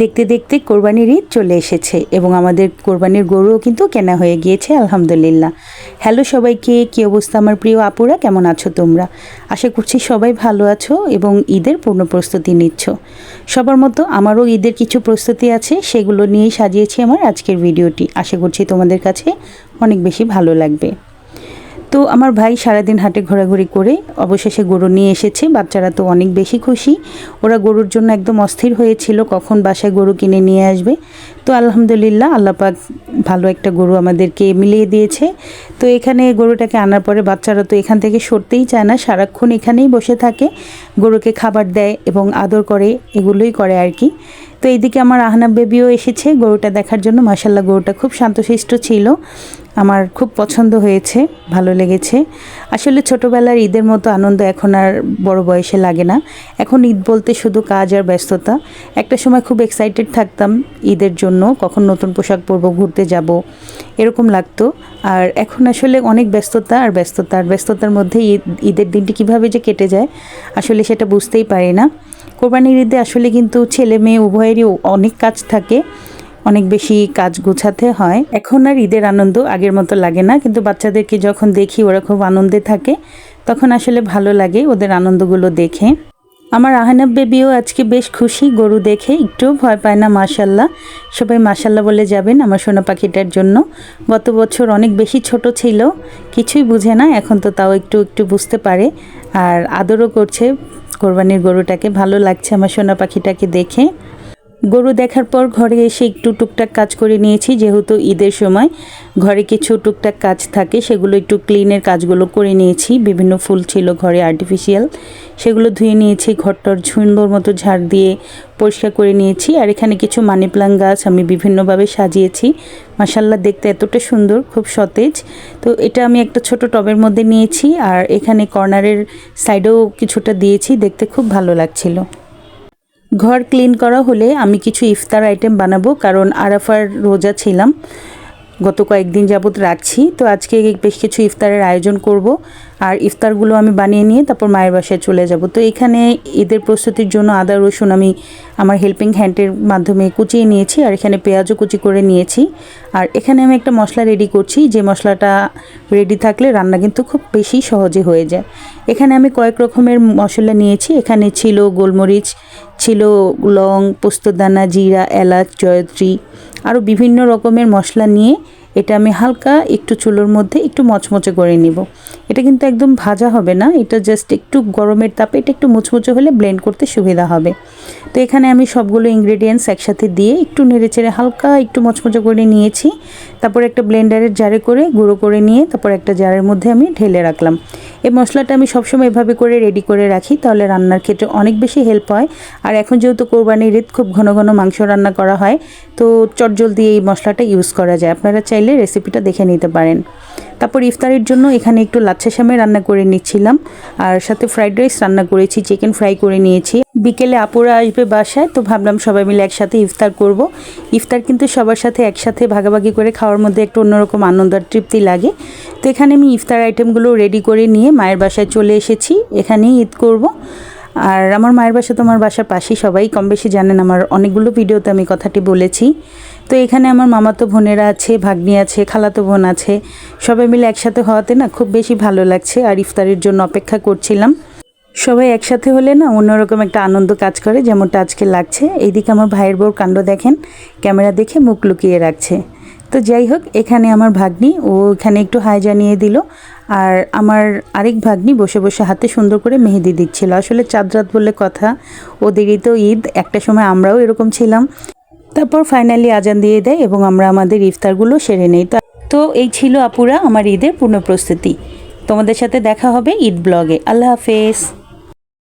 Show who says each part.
Speaker 1: দেখতে দেখতে কোরবানির ঈদ চলে এসেছে এবং আমাদের কোরবানির গরুও কিন্তু কেনা হয়ে গিয়েছে আলহামদুলিল্লাহ। হ্যালো সবাইকে, কী অবস্থা আমার প্রিয় আপুরা, কেমন আছো তোমরা? আশা করছি সবাই ভালো আছো এবং ঈদের পূর্ণ প্রস্তুতি নিচ্ছ। সবার মতো আমারও ঈদের কিছু প্রস্তুতি আছে, সেগুলো নিয়েই সাজিয়েছি আমার আজকের ভিডিওটি। আশা করছি তোমাদের কাছে অনেক বেশি ভালো লাগবে। তো আমার ভাই সারাদিন হাটে ঘোরাঘুরি করে অবশেষে গরু নিয়ে এসেছে। বাচ্চারা তো অনেক বেশি খুশি, ওরা গরুর জন্য একদম অস্থির হয়েছিল কখন বাসায় গরু কিনে নিয়ে আসবে। তো আলহামদুলিল্লাহ আল্লাহ পাক ভালো একটা গরু আমাদেরকে মিলিয়ে দিয়েছে। তো এখানে গরুটাকে আনার পরে বাচ্চারা তো এখান থেকে সরতেই চায় না, সারাক্ষণ এখানেই বসে থাকে, গরুকে খাবার দেয় এবং আদর করে, এগুলোই করে আর কি। তো এইদিকে আমার আহনাব বেবিও এসেছে গরুটা দেখার জন্য। মাশাআল্লাহ গরুটা খুব শান্তশিষ্ট ছিল, আমার খুব পছন্দ হয়েছে, ভালো লেগেছে। আসলে ছোটোবেলার ঈদের মতো আনন্দ এখন আর বড় বয়সে লাগে না। এখন ঈদ বলতে শুধু কাজ আর ব্যস্ততা। একটা সময় খুব এক্সাইটেড থাকতাম ঈদের জন্য, কখন নতুন পোশাক পরবো, ঘুরতে যাব, এরকম লাগতো। আর এখন আসলে অনেক ব্যস্ততা আর ব্যস্ততার মধ্যে ঈদের দিনটি কিভাবে যে কেটে যায় আসলে সেটা বুঝতেই পারি না। কোরবানির ঈদে আসলে কিন্তু ছেলে মেয়ে উভয়েরই অনেক কাজ থাকে, অনেক বেশি কাজ গোছাতে হয়। এখন আর ঈদের আনন্দ আগের মতো লাগে না, কিন্তু বাচ্চাদেরকে যখন দেখি ওরা খুব আনন্দে থাকে তখন আসলে ভালো লাগে ওদের আনন্দগুলো দেখে। আমার আহনাব বেবিও আজকে বেশ খুশি গরু দেখে, একটুও ভয় পায় না। মাশাল্লাহ, সবাই মাশাল্লাহ বলে যাবেন আমার সোনা পাখিটার জন্য। গত বছর অনেক বেশি ছোট ছিল, কিছুই বুঝে না, এখন তো তাও একটু একটু বুঝতে পারে আর আদরও করছে কোরবানির গরুটাকে। ভালো লাগছে আমার সোনা পাখিটাকে দেখে। গরু দেখার পর ঘরে এসে একটু টুকটাক কাজ করে নিয়েছি, যেহেতু ঈদের সময় ঘরে কিছু টুকটাক কাজ থাকে, সেগুলো একটু ক্লিনের কাজগুলো করে নিয়েছি। বিভিন্ন ফুল ছিল ঘরে আর্টিফিশিয়াল, সেগুলো ধুয়ে নিয়েছি, ঘরটার সুন্দর মতো ঝাড় দিয়ে পরিষ্কার করে নিয়েছি। আর এখানে কিছু মানি প্লান্ট গাছ আমি বিভিন্নভাবে সাজিয়েছি, মাশাল্লাহ দেখতে এতটা সুন্দর, খুব সতেজ। তো এটা আমি একটা ছোট টবের মধ্যে নিয়েছি, আর এখানে কর্নারের সাইডেও কিছুটা দিয়েছি, দেখতে খুব ভালো লাগছিল। ঘর ক্লিন করা হলে আমি কিছু ইফতার আইটেম বানাবো, কারণ আরাফার রোজা ছিলাম, গত কয়েকদিন যাবত রাখছি। তো আজকে বেশ কিছু ইফতারের আয়োজন করব, আর ইফতারগুলো আমি বানিয়ে নিয়ে তারপর মায়ের বাসায় চলে যাব। তো এখানে ঈদের প্রস্তুতির জন্য আদা রসুন আমি আমার হেল্পিং হ্যান্ডের মাধ্যমে কুচিয়ে নিয়েছি, আর এখানে পেঁয়াজও কুচি করে নিয়েছি। আর এখানে আমি একটা মশলা রেডি করছি, যে মশলাটা রেডি থাকলে রান্না কিন্তু খুব বেশি সহজে হয়ে যায়। এখানে আমি কয়েক রকমের মশলা নিয়েছি, এখানে ছিল গোলমরিচ, ছিল লং, পোস্তদানা, জিরা, এলাচ, জয়ত্রী, আরও বিভিন্ন রকমের মশলা নিয়ে এটা আমি হালকা একটু চুলোর মধ্যে একটু মচমচে করে নিব। এটা কিন্তু একদম ভাজা হবে না, এটা জাস্ট একটু গরমের তাপে এটা একটু মুচমুচে হলে ব্লেন্ড করতে সুবিধা হবে। তো এখানে আমি সবগুলো ইনগ্রেডিয়েন্টস একসাথে দিয়ে একটু নেড়েচেড়ে হালকা একটু মচমচে করে নিয়েছি। তারপর একটা ব্লেন্ডারের জারে করে গুঁড়ো করে নিয়ে তারপর একটা জারের মধ্যে আমি ঢেলে রাখলাম। এই মশলাটা আমি সবসময় এভাবে করে রেডি করে রাখি, তাহলে রান্নার ক্ষেত্রে অনেক বেশি হেল্প হয়। আর এখন যেহেতু কোরবানির ঈদ, খুব ঘন ঘন মাংস রান্না করা হয়, তো চটজলদি এই মশলাটা ইউজ করা যায়। আপনারা চাইলে রেসিপিটা দেখে নিতে পারেন। তারপর ইফতারের জন্য এখানে একটু লাচ্ছা সেমাই রান্না করে নিচ্ছিলাম, আর সাথে ফ্রাইড রাইস রান্না করেছি, চিকেন ফ্রাই করে নিয়েছি। বিকেলে আপুরা আসবে বাসায়, তো ভাবলাম সবাই মিলে একসাথে ইফতার করব। ইফতার কিন্তু সবার সাথে একসাথে ভাগাভাগি করে খাওয়ার মধ্যে একটু অন্যরকম আনন্দ আর তৃপ্তি লাগে। তো এখানে আমি ইফতার আইটেমগুলো রেডি করে নিয়ে মায়ের বাসায় চলে এসেছি, এখানেই ঈদ করব। আর আমার মায়ের বাসা তো আমার বাসার পাশেই, সবাই কম বেশি জানেন, আমার অনেকগুলো ভিডিওতে আমি কথাটি বলেছি। তো এখানে আমার মামাতো বোনেরা আছে, ভাগ্নি আছে, খালাতো বোন আছে, সবাই মিলে একসাথে হওয়াতে না খুব বেশি ভালো লাগছে। আর ইফতারের জন্য অপেক্ষা করছিলাম। সবাই একসাথে হলে না অন্যরকম একটা আনন্দ কাজ করে, যেমনটা আজকে লাগছে। এইদিকে আমার ভাইয়ের বউর কাণ্ড দেখেন, ক্যামেরা দেখে মুখ লুকিয়ে রাখছে। তো যাই হোক, এখানে আমার ভাগ্নি ও এখানে একটু হাই জানিয়ে দিল, আর আমার আরেক ভাগ্নি বসে বসে হাতে সুন্দর করে মেহেদি দিচ্ছিল। আসলে চাঁদ রাত বলে কথা, ওদেরই তো ঈদ, একটা সময় আমরাও এরকম ছিলাম। তারপর ফাইনালি আজান দিয়ে দেয় এবং আমরা আমাদের ইফতারগুলো সেরে নেই। তো এই ছিল আপুরা আমার ঈদের পূর্ণ প্রস্তুতি। তোমাদের সাথে দেখা হবে ঈদ ব্লগে। আল্লাহ হাফেজ।